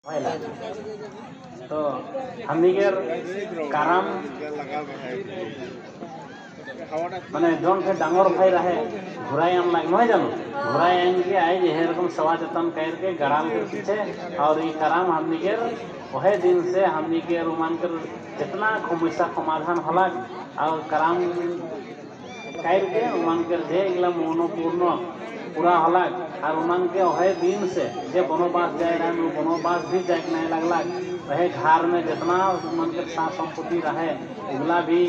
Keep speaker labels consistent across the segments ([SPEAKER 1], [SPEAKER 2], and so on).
[SPEAKER 1] तो हमनिकेर काराम মানে জন से डांगर भाई रहे घुराई आन लाग नहीं जानो घुराई आन के आए जे रकम सवा जतन करके गड़ाम के पीछे और ये काराम हमनिकेर वह दिन से हमनिकेर मान कर जितना समस्या समाधान होला और काराम करके मान कर जे इगला मनोपूर्ण पूरा होला और उमान के वह दिन से जे बनोबास जाए रहे बनोबास भी जाए नहीं लगला वह घर में जितना मन के साथ संपत्ति रहे उगला भी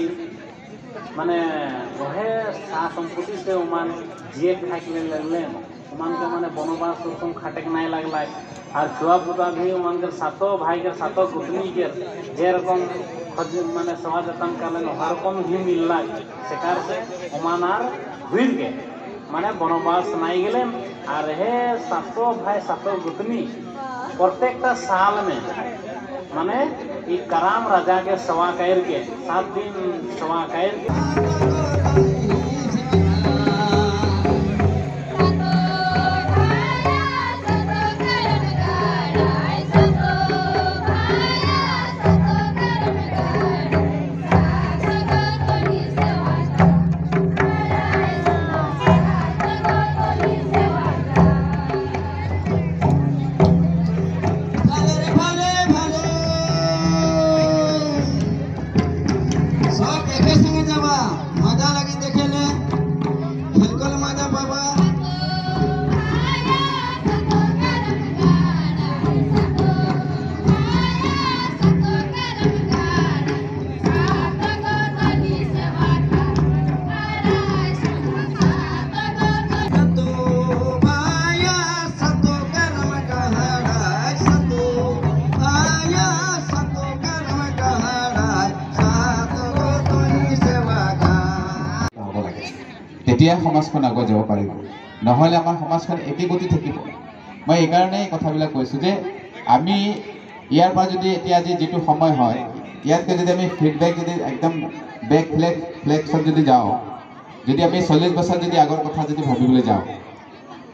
[SPEAKER 1] माने वह साथ संपत्ति से उमान जिए खाक लगले उमान के माने बनोबास तुम खाटेक नहीं लगला और छुआ पुता भी उमान के सातों भाई के सातों गुटनी के जे रकम माने सवा जतन करलेन हर रकम ही मिलला शिकार से उमान आर हुई के माने बनोबास नहीं गए और हे सातों भाई सातों गुतनी प्रत्येक साल में माने ये कराम राजा के सवा कैर के 7 दिन सवा कैर
[SPEAKER 2] তেতিয়া সমাজখন আগুৱাই যাব পাৰিব নহলে আমাৰ সমাজখন একে গতি থাকিব মই এই কাৰণে কথাবিলাক কৈছো যে আমি ইয়াৰ পৰা যদি এতিয়া আজি যেটো সময় হয় ইয়াতকে যদি আমি ফিডব্যাক যদি একদম ব্যাক ফ্লেক্সত যদি যাও যদি আমি 40 বছৰ যদি আগৰ কথা যদি ভাবিবলৈ যাও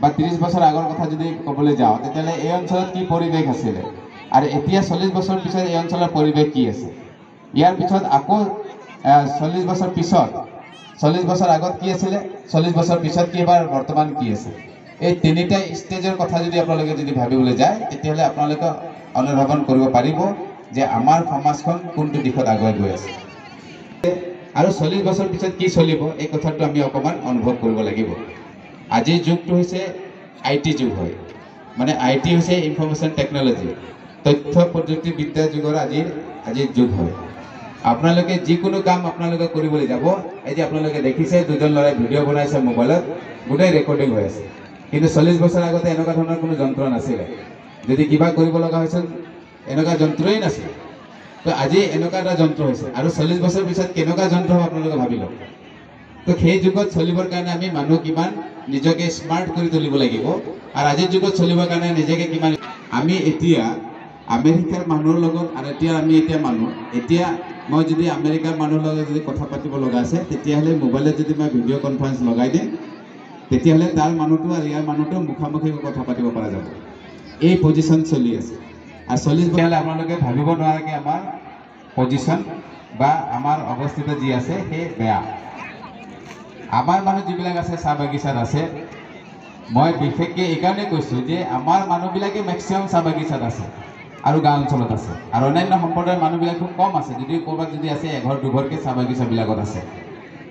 [SPEAKER 2] বা 30 বছৰ আগৰ কথা যদি ক'বলৈ যাও তেতিয়ালে এই অঞ্চলত কি পৰিৱেশ আছিল আৰু এতিয়া 40 বছৰ পিছত এই অঞ্চলৰ পৰিৱেশ কি আছে ইয়াৰ পিছত আকৌ 40 বছৰ পিছত 40 বছৰ আগত কি আছিল 40 বছৰ পিছত কি এবাৰ বৰ্তমান কি আছে এই তিনিটা ষ্টেজৰ কথা যদি আপোনালোকে যদি ভাবিবলৈ যায় তেতিয়ালে আপোনালোকে অনুধাৱন কৰিব পাৰিব যে আমাৰ সমাজখন কোনটো দিশত আগুৱাই গৈ আছে আৰু 40 বছৰ পিছত কি চলিব এই কথাটো আমি অকমান অনুভৱ কৰিব লাগিব আজিৰ যুগটো হৈছে আইটি যুগ হয় মানে আইটি হৈছে ইনফৰমেশন টেকনলজি তথ্য প্ৰযুক্তি বিদ্যা যুগৰ আজিৰ যুগ হয় আপোনালোকে যিকোনো কাম আপোনালোকে কৰিবলৈ যাব এই যে আপোনালোকে দেখিছে দুজন লৰাই ভিডিও বনাইছে মোবাইলত গোটেই ৰেকৰ্ডিং হৈ আছে কিন্তু 40 বছৰ আগতে এনেকুৱা ধৰণৰ কোনো যন্ত্ৰ নাছিল যদি কিবা কৰিব লগা হৈছিল এনেকুৱা যন্ত্ৰই নাছিল তো আজি এনেকুৱা এটা যন্ত্ৰ হৈছে আৰু 40 বছৰ পিছত কেনেকুৱা যন্ত্ৰ হ'ব আপোনালোকে ভাবি লওক তো সেই যুগত চলিবৰ কাৰণে আমি মানুহ কিমান নিজকে স্মাৰ্ট কৰি তুলিব লাগিব আৰু আজিৰ যুগত চলিবৰ কাৰণে নিজকে কিমান আমি এতিয়া আমেৰিকাৰ মানুহৰ লগত আৰু এতিয়া মানুহ এতিয়া মই যদি আমেৰিকাৰ মানুহৰ লগত যদি কথা পাতিব লগা আছে তেতিয়াহলে মোবাইলত যদি মই ভিডিও কনফাৰেন্স লগাই দিম তেতিয়াহলে তাৰ মানুহটো আৰু ইয়াৰ মানুহটো মুখামুখি কথা পাতিব পৰা যাব এই পজিশন চলি আছে আৰু 40 বছৰ আপোনালোকে ভাবিব নোৱাৰে আমাৰ পজিশন বা আমাৰ অৱস্থিত যি আছে সেই বেয়া আমাৰ মানুহ যিবিলাক আছে চাহ বাগিচাত আছে মই বিশেষকৈ এই কাৰণে কৈছো যে আমাৰ মানুহবিলাকে ম্যাক্সিমাম চাহ বাগিচাত আছে আৰু গাঁও অঞ্চলত আছে আৰু অন্যান্য সম্প্ৰদায়ৰ মানুহবিলাক খুব কম আছে যদি ক'ৰবাত যদি আছে এঘৰ দুঘৰকে চাহ বাগিচাবিলাকত আছে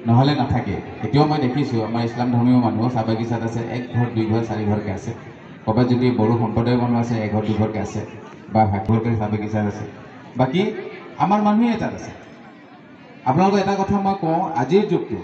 [SPEAKER 2] নহলে নাথাকে এতিয়াও মই দেখিছো আমাৰ ইছলাম ধৰ্মীয় মানুহ চাহ বাগিচাত আছে এক ঘৰ দুই ঘৰ চাৰি ঘৰকে আছে ক'ৰবাত যদি বড়ো সম্প্ৰদায়ৰ মানুহ আছে এঘৰ দুঘৰকে আছে বা ভাগঘৰকে চাহ বাগিচাত আছে বাকী আমাৰ মানুহে তাত আছে আপোনালোকক এটা কথা মই কওঁ আজিৰ যুগটো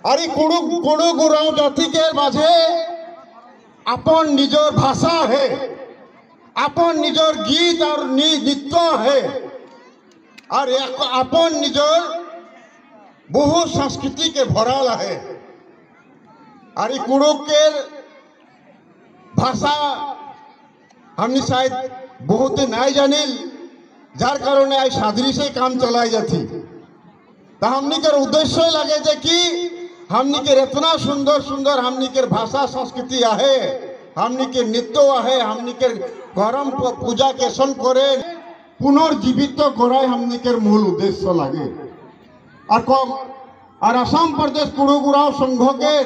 [SPEAKER 3] আর এই কোনো গুরাও জাতিকে মাঝে আপন নিজের ভাষা হে, আপন নিজের গীত আর নৃত্য হে, আর আপন নিজের বহু সংস্কৃতি के भराल है। और ये कुड़ुक के भाषा हमने शायद बहुत नहीं जानिल, जार कारण आज सादरी से काम चलाई जाती। तो हमने के उद्देश्य लगे थे कि हमने के इतना सुंदर सुंदर हमने के भाषा संस्कृति आहे, हमने के नृत्य आहे, हमने के गरम पूजा के सन करे पुनर्जीवित कराई हमने के मूल उद्देश्य लगे। और आसाम प्रदेश कुड़ुगुराव संघ के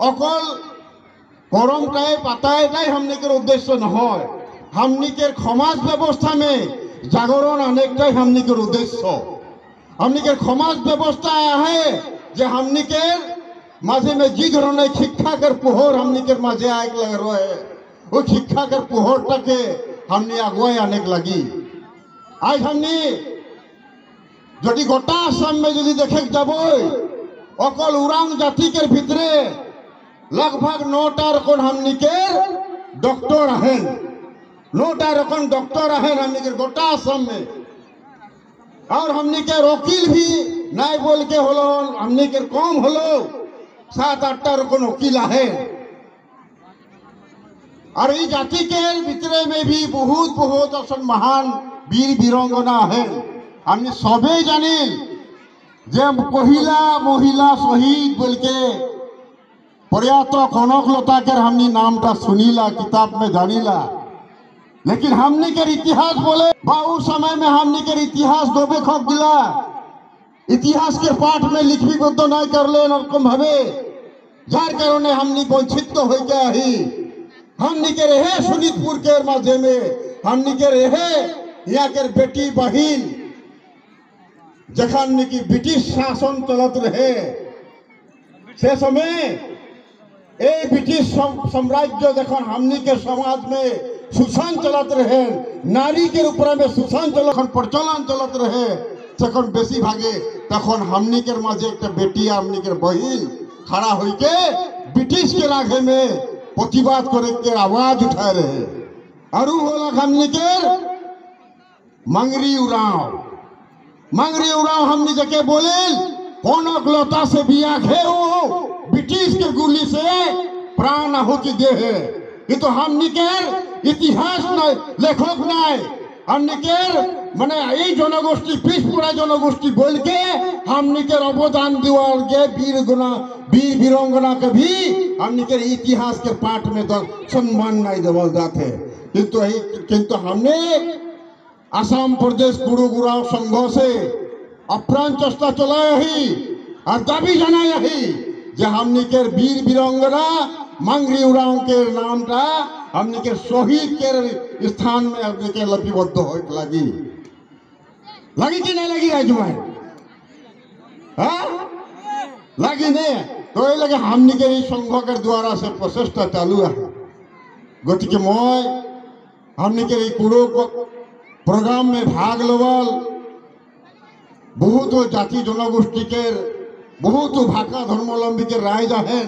[SPEAKER 3] अकल करमटाई पाताई हमने के उद्देश्य न हो, हमने के समाज व्यवस्था में जागरण अनेकटाई हमने के उद्देश्य। हमने के समाज व्यवस्था है जे हमने के माझे में जी धरने शिक्षा कर पोहर हमने के माझे आग लग रहा है, वो शिक्षा कर पोहर टके हमने अगुवाई आने लगी। आज हमने যদি গোটা আসাম में যদি देखे যাব अकल उरांग जाति के भितरे लगभग 9टा रकम हमने के डॉक्टर हैं, 9टा रकम डॉक्टर हैं हमने के गोटा आसाम में। और हमने के वकील भी नहीं बोल के होलो, हमने के कम होलो 7-8टा रकम वकील है। और ये जाति के भितरे में भी बहुत बहुत असन महान वीर वीरांगना है। हमने सबे जानिल जे पहिला महिला शहीद बोल के प्रयात कनकलता के हमने नामटा सुनीला, किताब में जानिला, लेकिन हमने के इतिहास बोले बाबू समय में हमने के इतिहास डोबे खप दिला, इतिहास के पाठ में लिखी बद्ध नहीं कर ले नरकम हवे, जार कारण हमने वंचित हो गया ही। हमने के रहे सुनीतपुर के माध्यम में, हमने के रहे यहाँ के बेटी बहन जखन की ब्रिटिश शासन चलत रहे से समय ए ब्रिटिश साम्राज्य जखन हमनी के समाज में शोषण चलत रहे, नारी के ऊपर में शोषण चलन प्रचलन चलत रहे, तखन बेसी भागे तखन हमनी के माझे एक बेटी हमनी के बहिन खड़ा हो के ब्रिटिश के आगे में प्रतिवाद करे के आवाज उठाए रहे। और होला हमनी के मंगरी उराव, मंगरी उराव हमने जके बोले कनकलता से बिया घेरो ब्रिटिश के गोली से प्राण आहुति दे है। ये तो हमने के इतिहास न लेखक नहीं, हमने के माने यही जनगोष्ठी पिछपुरा जनगोष्ठी बोल के हमने के अवदान दिवार के वीर वीरांगना के भी हमने के इतिहास के पाठ में तो सम्मान नहीं देवल जाते। किंतु हमने आसाम प्रदेश कुड़ुगुराव संघ से अप्राण चेष्टा चलाया ही और दाबी जाना ही जे हमने के वीर वीरांगना मंगरी उराव के नामटा हमने के शहीद के स्थान में हमने के लिपिबद्ध हो लगी कि नहीं लगी राजमाय लगी नहीं तो ये लगे हमने के संघ के द्वारा से प्रचेष्टा चालू है। गति के मैं हमने के कुड़ो प्रोग्राम में भाग लेवल बहुत जाति जनगोष्ठी के बहुत भाषा धर्मावलंबी के राय हैं।